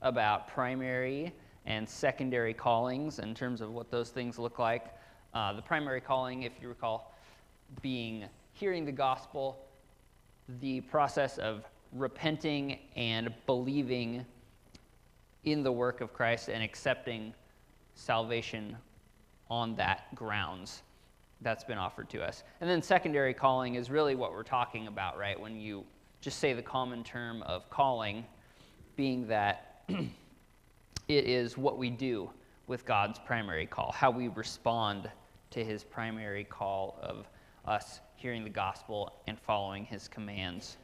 about primary and secondary callings in terms of what those things look like. The primary calling, if you recall, being hearing the gospel, the process of repenting and believing in the work of Christ and accepting salvation on that grounds that's been offered to us. And then secondary calling is really what we're talking about, right? When you just say the common term of calling, being that it is what we do with God's primary call, how we respond to his primary call of us hearing the gospel and following his commands.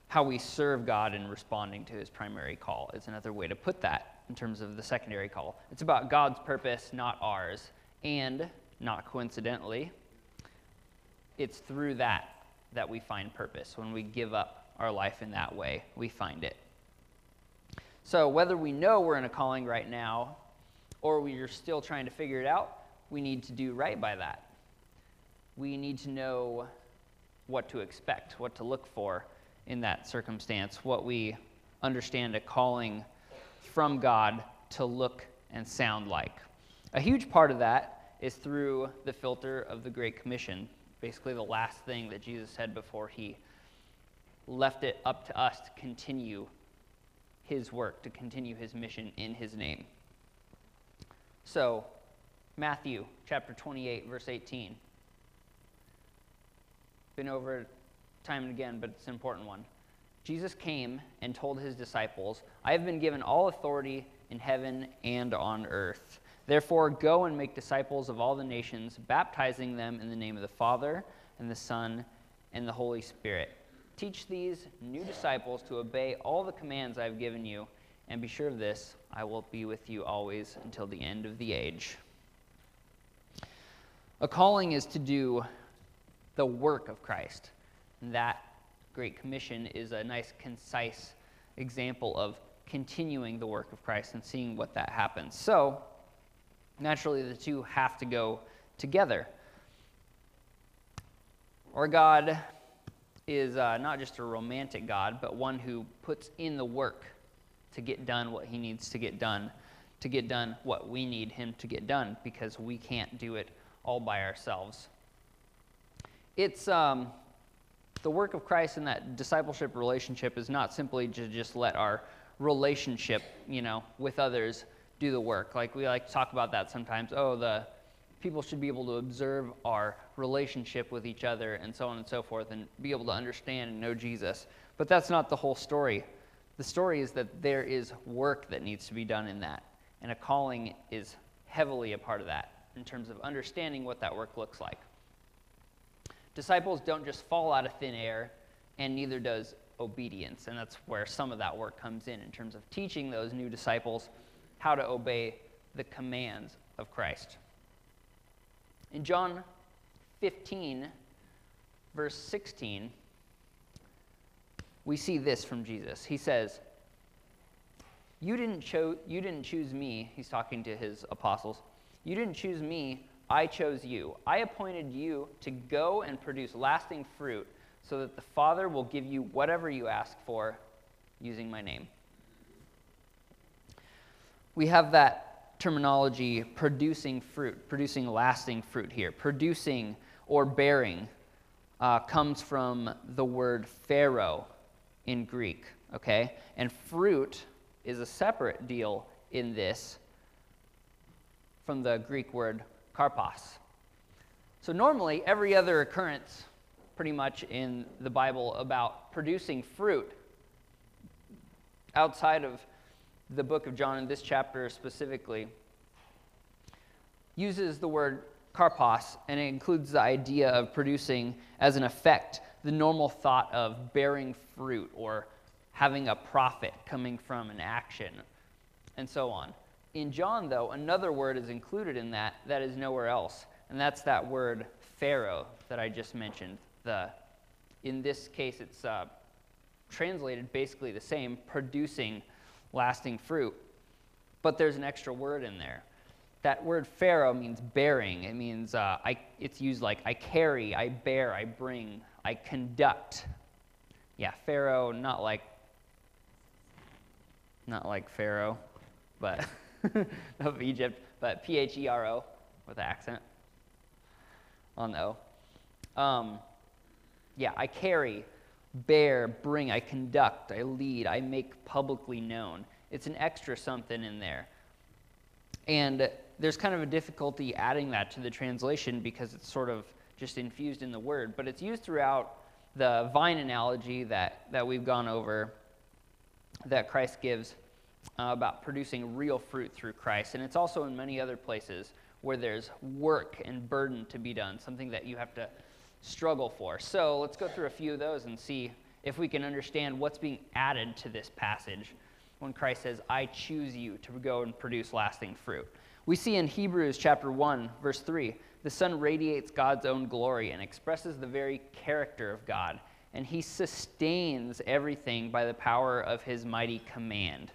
How we serve God in responding to his primary call is another way to put that in terms of the secondary call. It's about God's purpose, not ours, and not coincidentally, it's through that we find purpose. When we give up our life in that way, we find it. So whether we know we're in a calling right now or we are still trying to figure it out, we need to do right by that. We need to know what to expect, what to look for in that circumstance, what we understand a calling from God to look and sound like. A huge part of that is through the filter of the Great Commission, basically the last thing that Jesus said before he left it up to us to continue his work, to continue his mission in his name. So, Matthew chapter 28, verse 18. Been over time and again, but it's an important one. Jesus came and told his disciples, "I have been given all authority in heaven and on earth. Therefore, go and make disciples of all the nations, baptizing them in the name of the Father and the Son and the Holy Spirit. Teach these new disciples to obey all the commands I have given you, and be sure of this, I will be with you always until the end of the age." A calling is to do the work of Christ. And that Great Commission is a nice, concise example of continuing the work of Christ and seeing what that happens. So, naturally, the two have to go together. Our God is not just a romantic God, but one who puts in the work to get done what he needs to get done what we need him to get done, because we can't do it all by ourselves. It's the work of Christ in that discipleship relationship is not simply to just let our relationship, with others do the work. Like we like to talk about that sometimes. The people should be able to observe our relationship with each other and so on and so forth and be able to understand and know Jesus. But that's not the whole story. The story is that there is work that needs to be done in that. And a calling is heavily a part of that in terms of understanding what that work looks like. Disciples don't just fall out of thin air, and neither does obedience. And that's where some of that work comes in terms of teaching those new disciples how to obey the commands of Christ. In John 15, verse 16, we see this from Jesus. He says, You didn't choose me," he's talking to his apostles. "You didn't choose me, I chose you. I appointed you to go and produce lasting fruit so that the Father will give you whatever you ask for using my name." We have that terminology, producing fruit, producing lasting fruit here. Producing or bearing comes from the word pharaoh in Greek, okay? And fruit is a separate deal in this from the Greek word karpos. So normally, every other occurrence pretty much in the Bible about producing fruit outside of the book of John, in this chapter specifically, uses the word karpos, and it includes the idea of producing as an effect the normal thought of bearing fruit or having a profit coming from an action, and so on. In John, though, another word is included in that is nowhere else, and that's that word pharaoh that I just mentioned. In this case, it's translated basically the same, producing lasting fruit, but there's an extra word in there. That word pharaoh means bearing. It means, it's used like I carry, I bear, I bring, I conduct. Yeah, pharaoh, not like not like Pharaoh, but of Egypt, but Phero with an accent on the O. Yeah, I carry, bear, bring, I conduct, I lead, I make publicly known. It's an extra something in there. And there's kind of a difficulty adding that to the translation because it's sort of just infused in the word, but it's used throughout the vine analogy that we've gone over, that Christ gives about producing real fruit through Christ. And it's also in many other places where there's work and burden to be done, something that you have to struggle for. So let's go through a few of those and see if we can understand what's being added to this passage when Christ says, I choose you to go and produce lasting fruit. We see in Hebrews chapter 1, verse 3, the Son radiates God's own glory and expresses the very character of God, and he sustains everything by the power of his mighty command.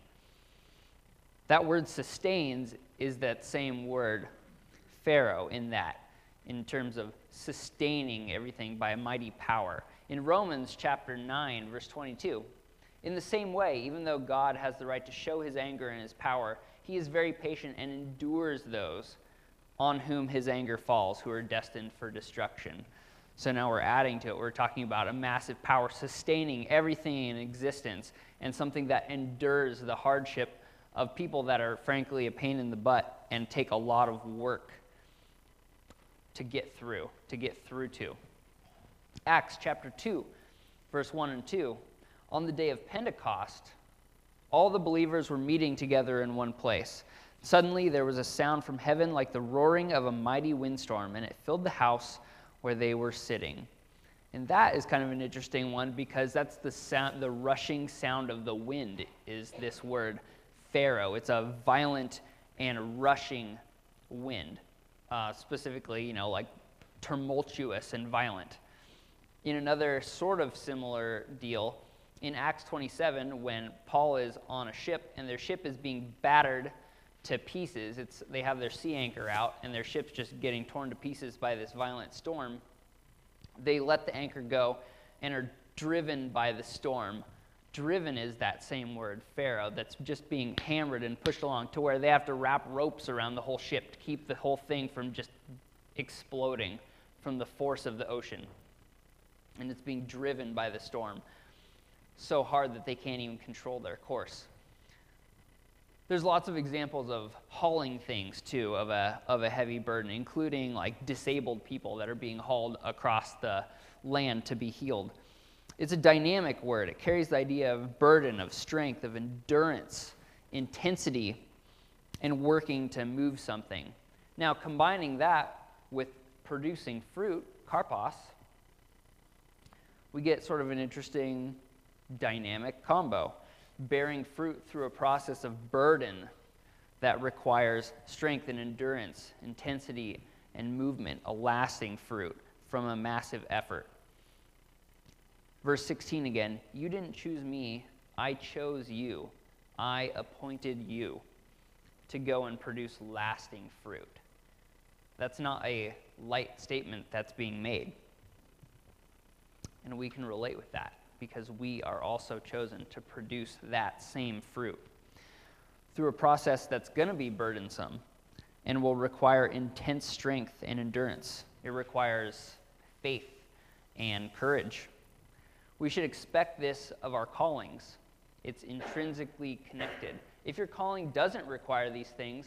That word sustains is that same word, Pharaoh, in terms of sustaining everything by a mighty power. In Romans chapter 9, verse 22, in the same way, even though God has the right to show his anger and his power, he is very patient and endures those on whom his anger falls, who are destined for destruction. So now we're adding to it. We're talking about a massive power sustaining everything in existence and something that endures the hardship of people that are frankly a pain in the butt and take a lot of work to get through to. Acts chapter 2, verse 1 and 2. On the day of Pentecost, all the believers were meeting together in one place. Suddenly there was a sound from heaven like the roaring of a mighty windstorm, and it filled the house where they were sitting. And that is kind of an interesting one because that's the sound, the rushing sound of the wind is this word, Pharaoh. It's a violent and rushing wind, specifically, like tumultuous and violent. In another sort of similar deal, in Acts 27, when Paul is on a ship and their ship is being battered to pieces, they have their sea anchor out and their ship's just getting torn to pieces by this violent storm, they let the anchor go and are driven by the storm. Driven is that same word, Pharaoh, that's just being hammered and pushed along to where they have to wrap ropes around the whole ship to keep the whole thing from just exploding from the force of the ocean. And it's being driven by the storm so hard that they can't even control their course. There's lots of examples of hauling things, too, of a heavy burden, including like disabled people that are being hauled across the land to be healed. It's a dynamic word. It carries the idea of burden, of strength, of endurance, intensity, and working to move something. Now, combining that with producing fruit, karpos, we get sort of an interesting dynamic combo. Bearing fruit through a process of burden that requires strength and endurance, intensity and movement, a lasting fruit from a massive effort. Verse 16 again, you didn't choose me, I chose you. I appointed you to go and produce lasting fruit. That's not a light statement that's being made. And we can relate with that because we are also chosen to produce that same fruit through a process that's going to be burdensome and will require intense strength and endurance. It requires faith and courage. We should expect this of our callings. It's intrinsically connected. If your calling doesn't require these things,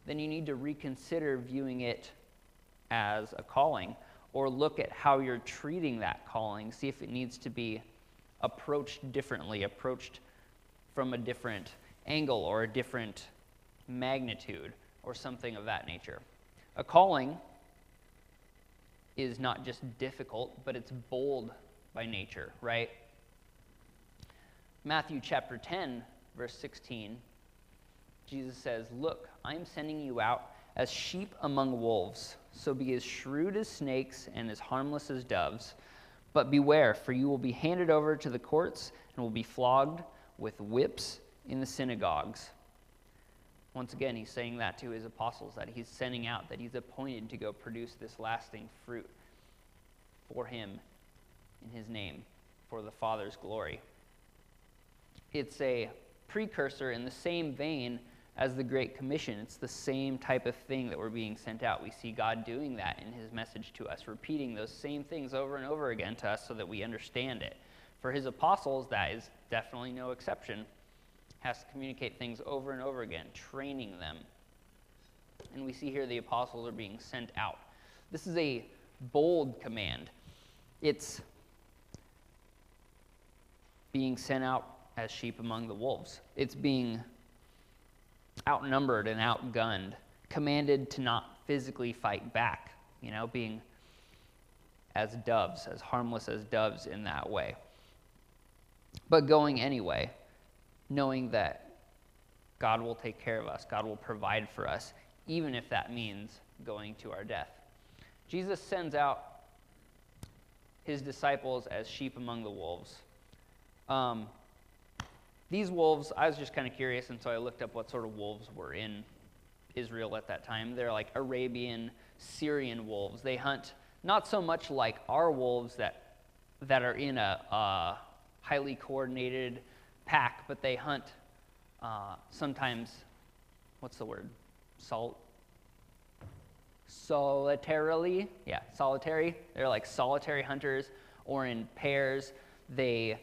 then you need to reconsider viewing it as a calling, or look at how you're treating that calling, see if it needs to be approached differently, approached from a different angle or a different magnitude or something of that nature. A calling is not just difficult, but it's bold by nature, right? Matthew chapter 10, verse 16, Jesus says, look, I'm sending you out as sheep among wolves, so be as shrewd as snakes and as harmless as doves. But beware, for you will be handed over to the courts and will be flogged with whips in the synagogues. Once again, he's saying that to his apostles, that he's sending out, that he's appointed to go produce this lasting fruit for him in his name, for the Father's glory. It's a precursor in the same vein as the Great Commission. It's the same type of thing that we're being sent out. We see God doing that in his message to us, repeating those same things over and over again to us so that we understand it. For his apostles, that is definitely no exception. Has to communicate things over and over again, training them. And we see here the apostles are being sent out. This is a bold command. It's being sent out as sheep among the wolves. It's being outnumbered and outgunned, commanded to not physically fight back, being as doves, as harmless as doves in that way. But going anyway, knowing that God will take care of us, God will provide for us, even if that means going to our death. Jesus sends out his disciples as sheep among the wolves. These wolves, I was just kind of curious, and so I looked up what sort of wolves were in Israel at that time. They're like Arabian, Syrian wolves. They hunt not so much like our wolves that are in a highly coordinated pack, but they hunt sometimes, what's the word? Solitarily? Yeah, solitary. They're like solitary hunters, or in pairs. They,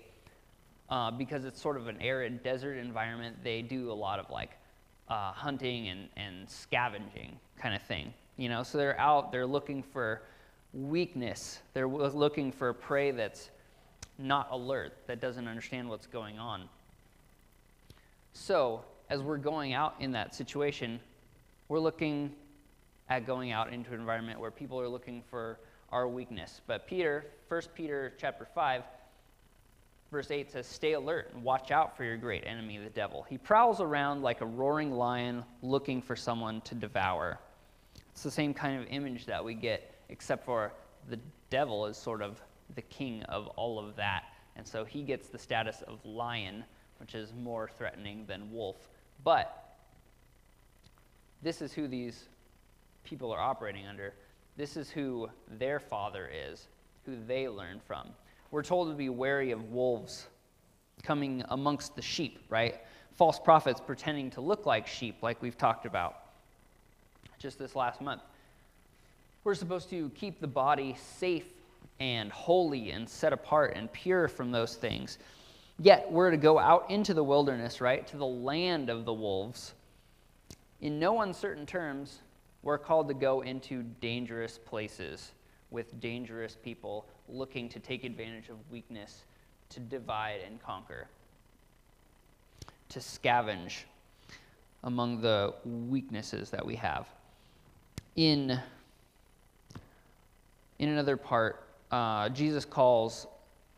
because it's sort of an arid desert environment, they do a lot of hunting and scavenging kind of thing. So they're out, they're looking for weakness. They're looking for prey that's not alert, that doesn't understand what's going on. So, as we're going out in that situation, we're looking at going out into an environment where people are looking for our weakness. But 1 Peter chapter 5, verse 8 says, "Stay alert and watch out for your great enemy, the devil. He prowls around like a roaring lion looking for someone to devour." It's the same kind of image that we get, except for the devil is sort of the king of all of that. And so he gets the status of lion, which is more threatening than wolf. But this is who these people are operating under. This is who their father is, who they learn from. We're told to be wary of wolves coming amongst the sheep, right? False prophets pretending to look like sheep, like we've talked about just this last month. We're supposed to keep the body safe and holy and set apart and pure from those things. Yet we're to go out into the wilderness, right, to the land of the wolves. In no uncertain terms, we're called to go into dangerous places with dangerous people looking to take advantage of weakness, to divide and conquer, to scavenge among the weaknesses that we have. In another part, Jesus calls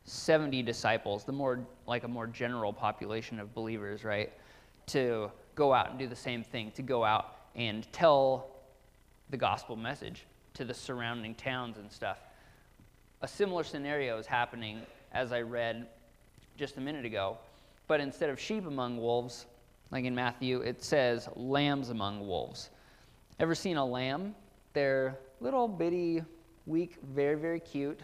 70 disciples, a more general population of believers, right, to go out and do the same thing, to go out and tell the gospel message to the surrounding towns and stuff. A similar scenario is happening, as I read just a minute ago, but instead of sheep among wolves, like in Matthew, it says lambs among wolves. Ever seen a lamb? They're little bitty, weak, very, very cute.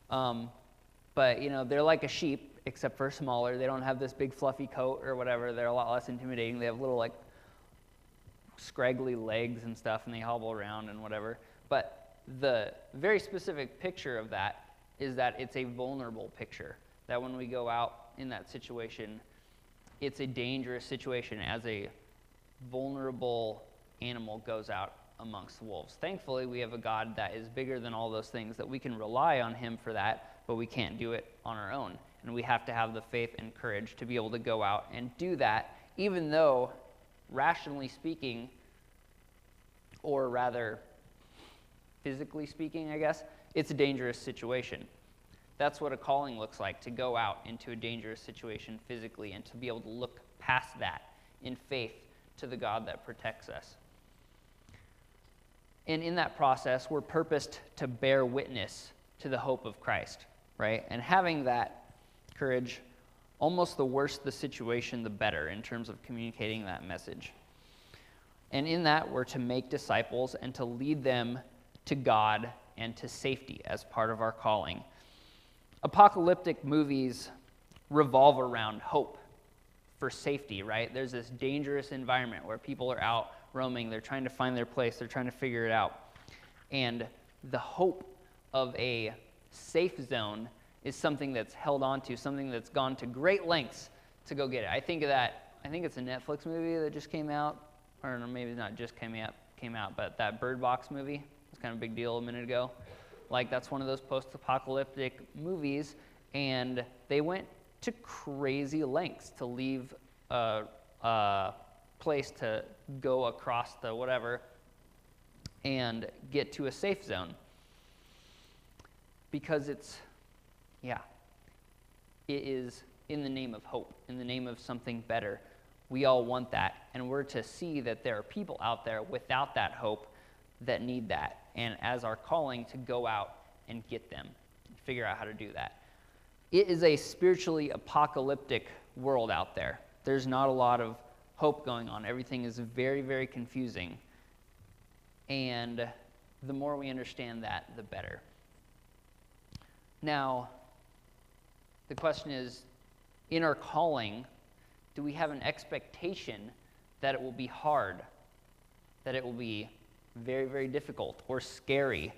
But, they're like a sheep, except for smaller. They don't have this big fluffy coat or whatever. They're a lot less intimidating. They have little, scraggly legs and stuff, and they hobble around and whatever. But the very specific picture of that is that it's a vulnerable picture. That when we go out in that situation, it's a dangerous situation as a vulnerable animal goes out amongst the wolves. Thankfully, we have a God that is bigger than all those things, that we can rely on him for that, but we can't do it on our own. And we have to have the faith and courage to be able to go out and do that, even though, rationally speaking, or rather physically speaking, I guess, it's a dangerous situation. That's what a calling looks like, to go out into a dangerous situation physically and to be able to look past that in faith to the God that protects us. And in that process, we're purposed to bear witness to the hope of Christ, right? And having that courage, almost the worse the situation, the better in terms of communicating that message. And in that, we're to make disciples and to lead them to God and to safety as part of our calling. Apocalyptic movies revolve around hope, for safety, right? There's this dangerous environment where people are out roaming. They're trying to find their place. They're trying to figure it out. And the hope of a safe zone is something that's held on to, something that's gone to great lengths to go get it. I think it's a Netflix movie that just came out, or maybe not just came out, but that Bird Box movie was kind of a big deal a minute ago. Like, that's one of those post-apocalyptic movies, and they went to crazy lengths to leave a place to go across the whatever and get to a safe zone. Because it is in the name of hope, in the name of something better. We all want that, and we're to see that there are people out there without that hope that need that, and as our calling to go out and get them, and figure out how to do that. It is a spiritually apocalyptic world out there. There's not a lot of hope going on. Everything is very, very confusing, and the more we understand that, the better. Now, the question is, in our calling, do we have an expectation that it will be hard, that it will be very, very difficult or scary?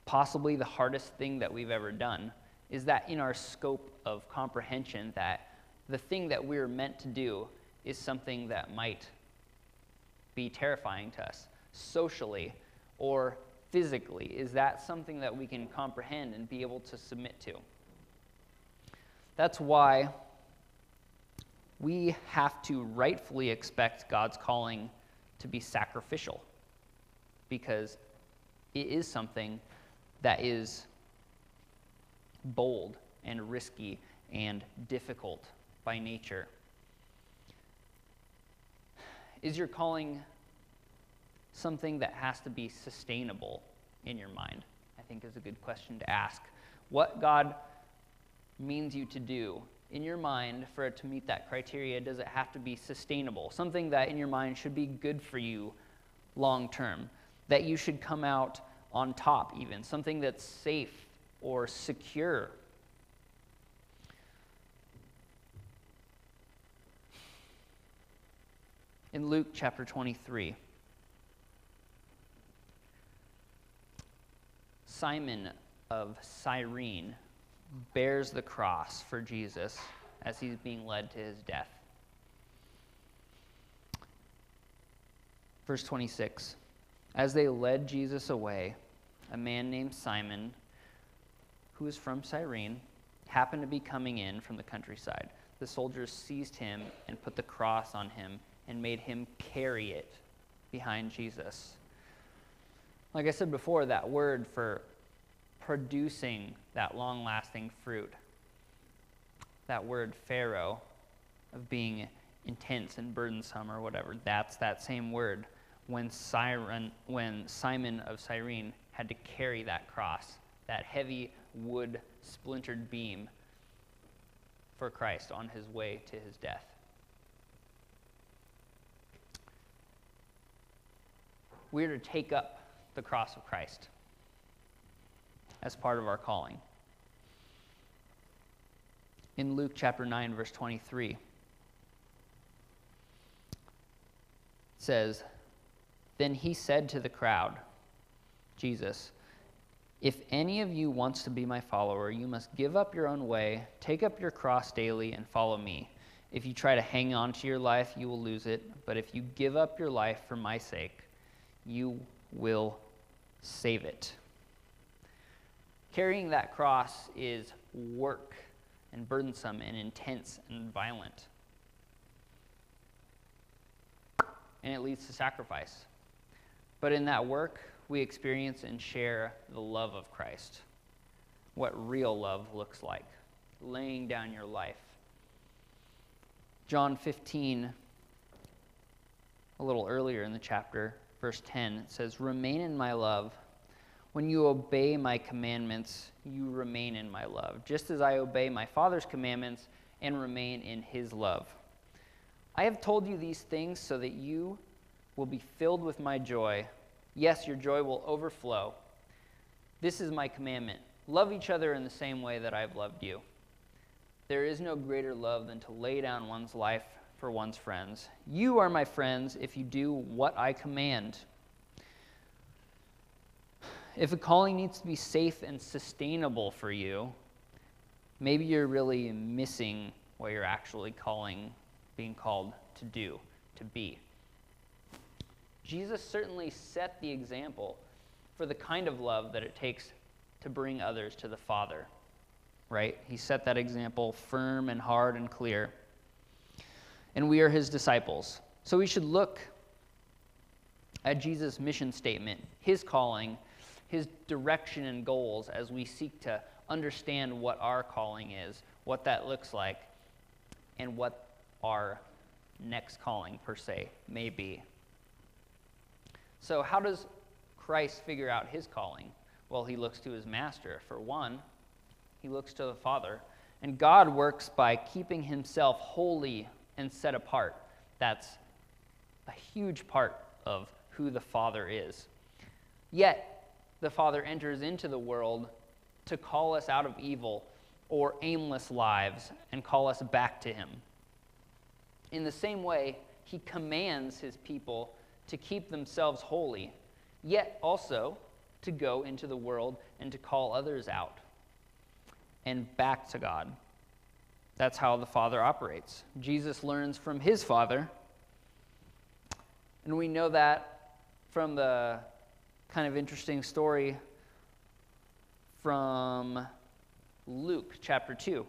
Possibly the hardest thing that we've ever done. Is that in our scope of comprehension that the thing that we're meant to do is something that might be terrifying to us socially or physically? Is that something that we can comprehend and be able to submit to? That's why we have to rightfully expect God's calling to be sacrificial, because it is something that is bold and risky and difficult by nature. Is your calling something that has to be sustainable in your mind? I think is a good question to ask. What God means you to do in your mind, for it to meet that criteria, does it have to be sustainable? Something that in your mind should be good for you long term, that you should come out on top even, something that's safe or secure. In Luke chapter 23, Simon of Cyrene bears the cross for Jesus as he's being led to his death. Verse 26, as they led Jesus away, a man named Simon, who was from Cyrene, happened to be coming in from the countryside. The soldiers seized him and put the cross on him and made him carry it behind Jesus. Like I said before, that word for producing that long-lasting fruit, that word Pharaoh, of being intense and burdensome or whatever, that's that same word when Simon of Cyrene had to carry that cross, that heavy wood splintered beam for Christ on his way to his death. We're to take up the cross of Christ as part of our calling. In Luke chapter 9, verse 23, it says, then he said to the crowd, Jesus, if any of you wants to be my follower, you must give up your own way, take up your cross daily, and follow me. If you try to hang on to your life, you will lose it. But if you give up your life for my sake, you will save it. Carrying that cross is work and burdensome and intense and violent. And it leads to sacrifice. But in that work, we experience and share the love of Christ. What real love looks like. Laying down your life. John 15, a little earlier in the chapter, verse 10, it says, remain in my love. When you obey my commandments, you remain in my love, just as I obey my Father's commandments and remain in his love. I have told you these things so that you will be filled with my joy. Yes, your joy will overflow. This is my commandment. Love each other in the same way that I have loved you. There is no greater love than to lay down one's life for one's friends. You are my friends if you do what I command. If a calling needs to be safe and sustainable for you, maybe you're really missing what you're actually being called to do, to be. Jesus certainly set the example for the kind of love that it takes to bring others to the Father, right? He set that example firm and hard and clear. And we are his disciples. So we should look at Jesus' mission statement, his calling, his direction and goals as we seek to understand what our calling is, what that looks like, and what our next calling, per se, may be. So how does Christ figure out his calling? Well, he looks to his master. For one, he looks to the Father. And God works by keeping himself holy and set apart. That's a huge part of who the Father is. Yet, the Father enters into the world to call us out of evil or aimless lives and call us back to him. In the same way, he commands his people to keep themselves holy, yet also to go into the world and to call others out and back to God. That's how the Father operates. Jesus learns from his Father, and we know that from the kind of interesting story from Luke chapter 2.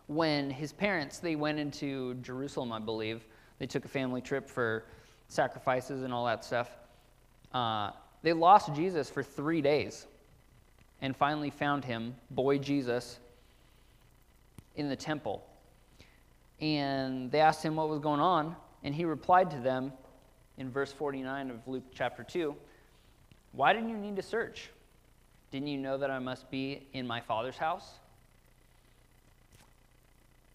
When his parents, they went into Jerusalem, I believe. They took a family trip for sacrifices and all that stuff. They lost Jesus for 3 days and finally found him, boy Jesus, in the temple. And they asked him what was going on, and he replied to them in verse 49 of Luke chapter 2, "Why didn't you need to search? Didn't you know that I must be in my Father's house?"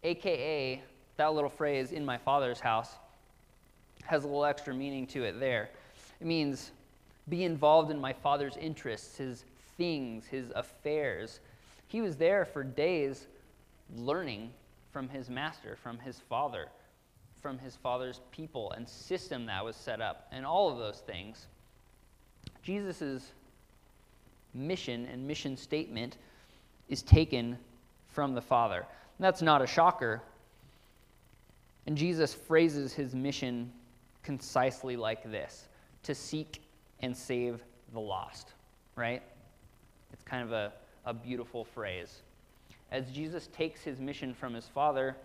AKA, that little phrase, "in my Father's house," has a little extra meaning to it there. It means be involved in my Father's interests, his things, his affairs. He was there for days learning from his master, from his Father, from his Father's people and system that was set up, and all of those things. Jesus' mission and mission statement is taken from the Father. And that's not a shocker. And Jesus phrases his mission concisely like this: to seek and save the lost, right? It's kind of a beautiful phrase. As Jesus takes his mission from his Father,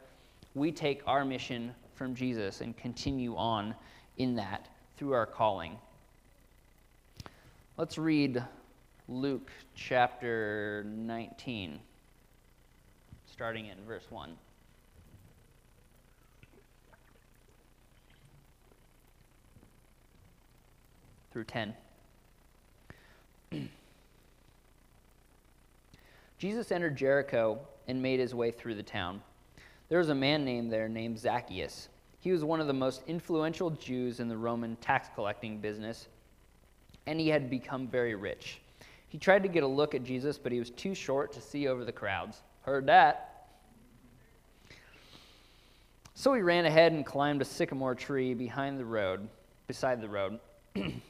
we take our mission from Jesus and continue on in that through our calling. Let's read Luke chapter 19, starting in verse 1. Through 10. Jesus entered Jericho and made his way through the town. There was a man named Zacchaeus. He was one of the most influential Jews in the Roman tax collecting business, and he had become very rich. He tried to get a look at Jesus, but he was too short to see over the crowds. Heard that. So he ran ahead and climbed a sycamore tree beside the road,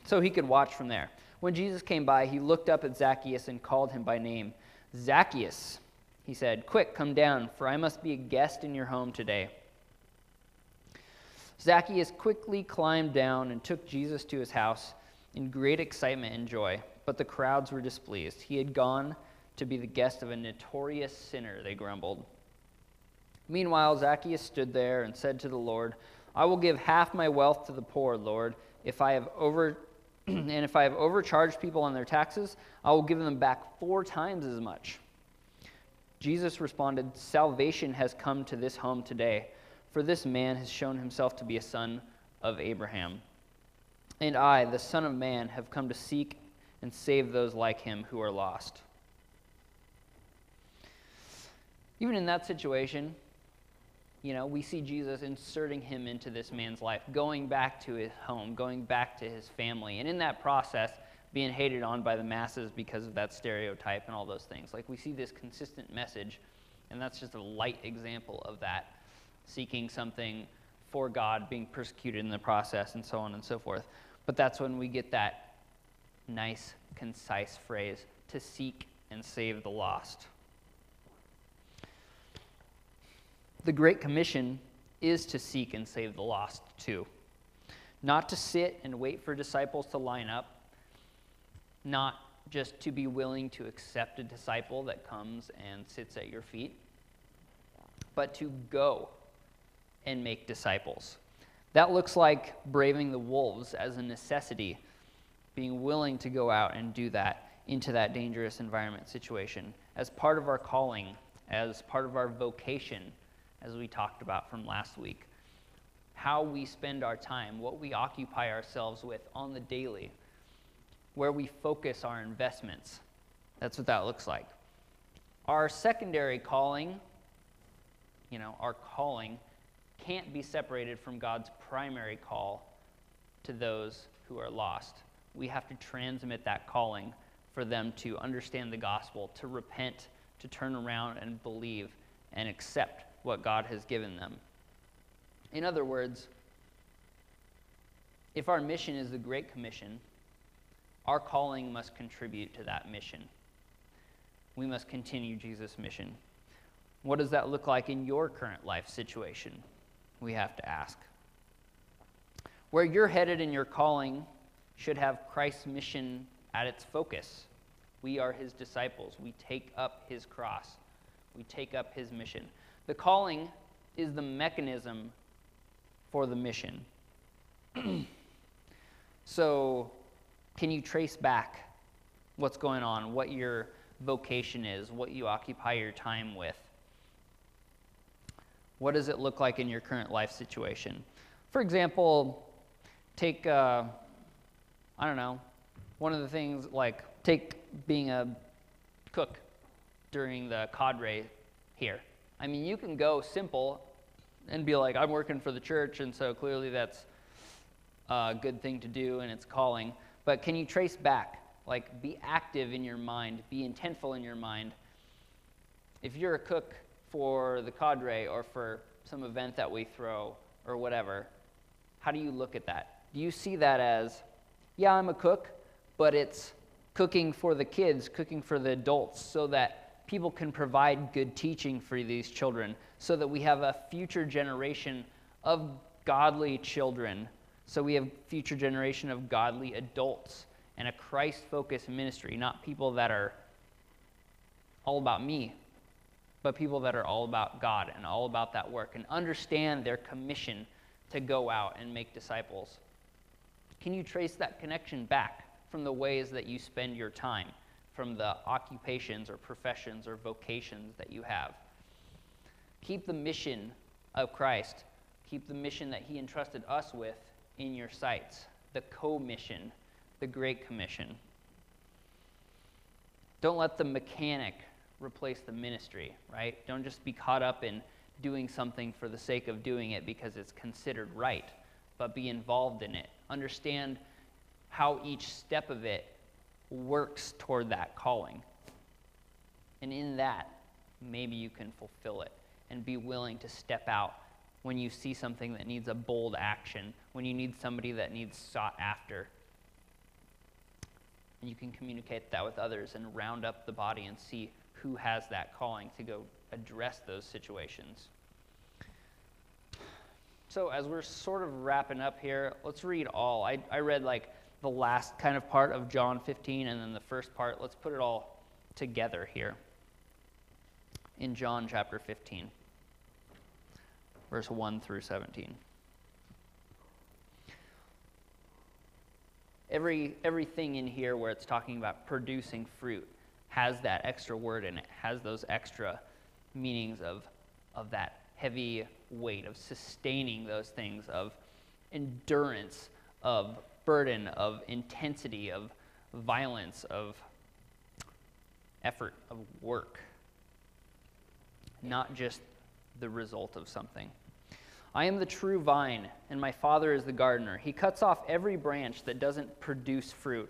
so he could watch from there. When Jesus came by, he looked up at Zacchaeus and called him by name. "Zacchaeus," he said, "quick, come down, for I must be a guest in your home today." Zacchaeus quickly climbed down and took Jesus to his house in great excitement and joy, but the crowds were displeased. He had gone to be the guest of a notorious sinner, they grumbled. Meanwhile, Zacchaeus stood there and said to the Lord, "I will give half my wealth to the poor, Lord. If I have overcharged people on their taxes, I will give them back 4 times as much." Jesus responded, "Salvation has come to this home today, for this man has shown himself to be a son of Abraham. And I, the Son of Man, have come to seek and save those like him who are lost." Even in that situation, we see Jesus inserting him into this man's life, going back to his home, going back to his family, and in that process, being hated on by the masses because of that stereotype and all those things. Like, we see this consistent message And that's just a light example of that, seeking something for God, being persecuted in the process, and so on and so forth. But that's when we get that nice, concise phrase, to seek and save the lost. The Great Commission is to seek and save the lost too. Not to sit and wait for disciples to line up, not just to be willing to accept a disciple that comes and sits at your feet, but to go and make disciples. That looks like braving the wolves as a necessity, being willing to go out and do that into that dangerous environment situation as part of our calling, as part of our vocation, as we talked about from last week. How we spend our time, what we occupy ourselves with on the daily, where we focus our investments. That's what that looks like. Our secondary calling, our calling can't be separated from God's primary call to those who are lost. We have to transmit that calling for them to understand the gospel, to repent, to turn around and believe and accept what God has given them. In other words, if our mission is the Great Commission, our calling must contribute to that mission. We must continue Jesus' mission. What does that look like in your current life situation? We have to ask. Where you're headed in your calling should have Christ's mission at its focus. We are his disciples. We take up his cross. We take up his mission. The calling is the mechanism for the mission. So, can you trace back what's going on, what your vocation is, what you occupy your time with? What does it look like in your current life situation? For example, take, one of the things, take being a cook during the cadre here. I mean, you can go simple and be like, I'm working for the church, and so clearly that's a good thing to do, and it's calling. But can you trace back? Be active in your mind, be intentful in your mind. If you're a cook for the cadre or for some event that we throw or whatever, how do you look at that? Do you see that as, yeah, I'm a cook, but it's cooking for the kids, cooking for the adults, so that people can provide good teaching for these children, so that we have a future generation of godly children, so we have future generation of godly adults, and a Christ-focused ministry, not people that are all about me, but people that are all about God and all about that work and understand their commission to go out and make disciples. Can you trace that connection back from the ways that you spend your time, from the occupations or professions or vocations that you have? Keep the mission of Christ, keep the mission that he entrusted us with in your sights, the co-mission, the Great Commission. Don't let the mechanic replace the ministry, right? Don't just be caught up in doing something for the sake of doing it because it's considered right, but be involved in it. Understand how each step of it works toward that calling. And in that, maybe you can fulfill it and be willing to step out when you see something that needs a bold action, when you need somebody that needs sought after. And you can communicate that with others and round up the body and see who has that calling to go address those situations. So as we're sort of wrapping up here, let's read all. I read the last kind of part of John 15 and then the first part. Let's put it all together here in John chapter 15, verse 1 through 17. Everything in here where it's talking about producing fruit has that extra word in it, has those extra meanings of that heavy weight, of sustaining those things, of endurance, of burden, of intensity, of violence, of effort, of work. Not just the result of something. I am the true vine, and my Father is the gardener. He cuts off every branch that doesn't produce fruit,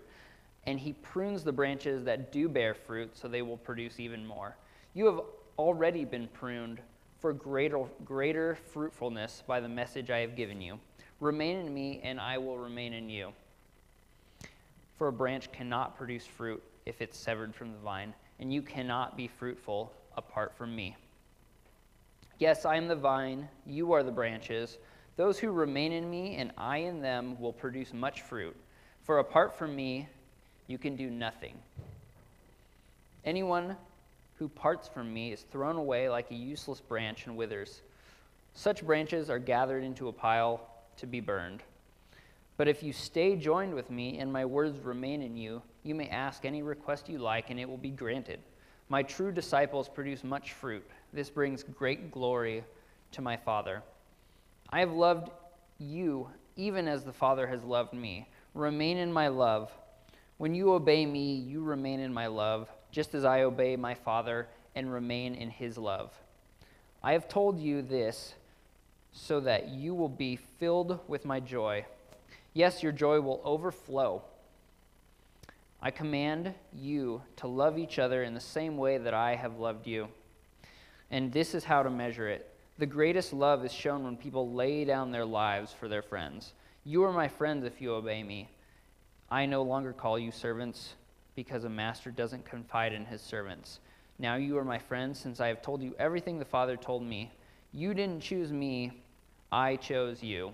and he prunes the branches that do bear fruit so they will produce even more. You have already been pruned for greater fruitfulness by the message I have given you. Remain in me, and I will remain in you. For a branch cannot produce fruit if it's severed from the vine, and you cannot be fruitful apart from me. Yes, I am the vine, you are the branches. Those who remain in me and I in them will produce much fruit. For apart from me, you can do nothing. Anyone who parts from me is thrown away like a useless branch and withers. Such branches are gathered into a pile to be burned. But if you stay joined with me and my words remain in you, you may ask any request you like and it will be granted. My true disciples produce much fruit. This brings great glory to my Father. I have loved you even as the Father has loved me. Remain in my love. When you obey me, you remain in my love, just as I obey my Father and remain in his love. I have told you this so that you will be filled with my joy. Yes, your joy will overflow. I command you to love each other in the same way that I have loved you. And this is how to measure it. The greatest love is shown when people lay down their lives for their friends. You are my friends if you obey me. I no longer call you servants because a master doesn't confide in his servants. Now you are my friends since I have told you everything the Father told me. You didn't choose me, I chose you.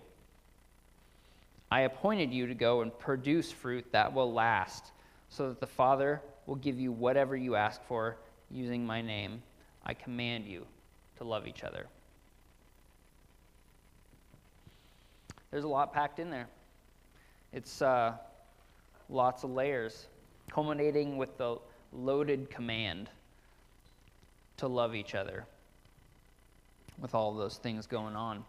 I appointed you to go and produce fruit that will last, so that the Father will give you whatever you ask for using my name. I command you to love each other. There's a lot packed in there. It's lots of layers, culminating with the loaded command to love each other, with all of those things going on.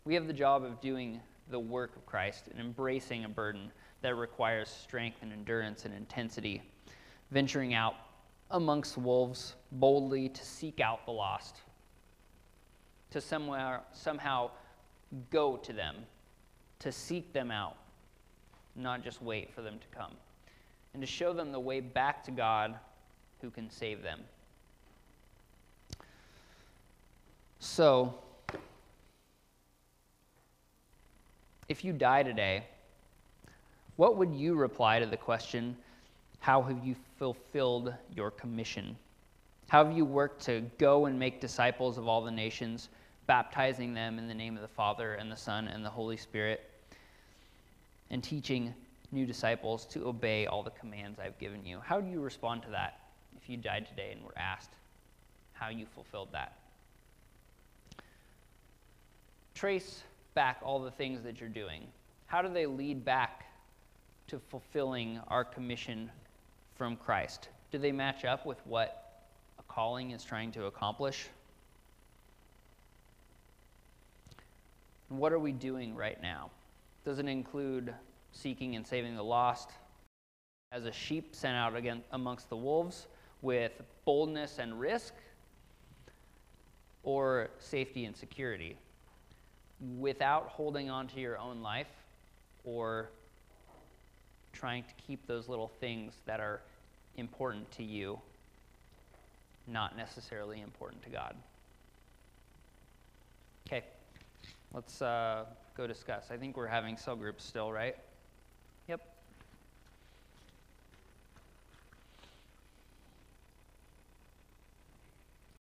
We have the job of doing the work of Christ and embracing a burden that requires strength and endurance and intensity, venturing out amongst wolves boldly to seek out the lost, to somehow go to them, to seek them out, not just wait for them to come, and to show them the way back to God who can save them. So, if you die today, what would you reply to the question, how have you fulfilled your commission? How have you worked to go and make disciples of all the nations, baptizing them in the name of the Father and the Son and the Holy Spirit, and teaching new disciples to obey all the commands I've given you? How do you respond to that if you died today and were asked how you fulfilled that? Trace back all the things that you're doing. How do they lead back to fulfilling our commission from Christ? Do they match up with what a calling is trying to accomplish? And what are we doing right now? Does it include seeking and saving the lost as a sheep sent out again amongst the wolves with boldness and risk, or safety and security without holding on to your own life or trying to keep those little things that are important to you not necessarily important to God? Okay, let's go discuss. I think we're having cell groups still, right?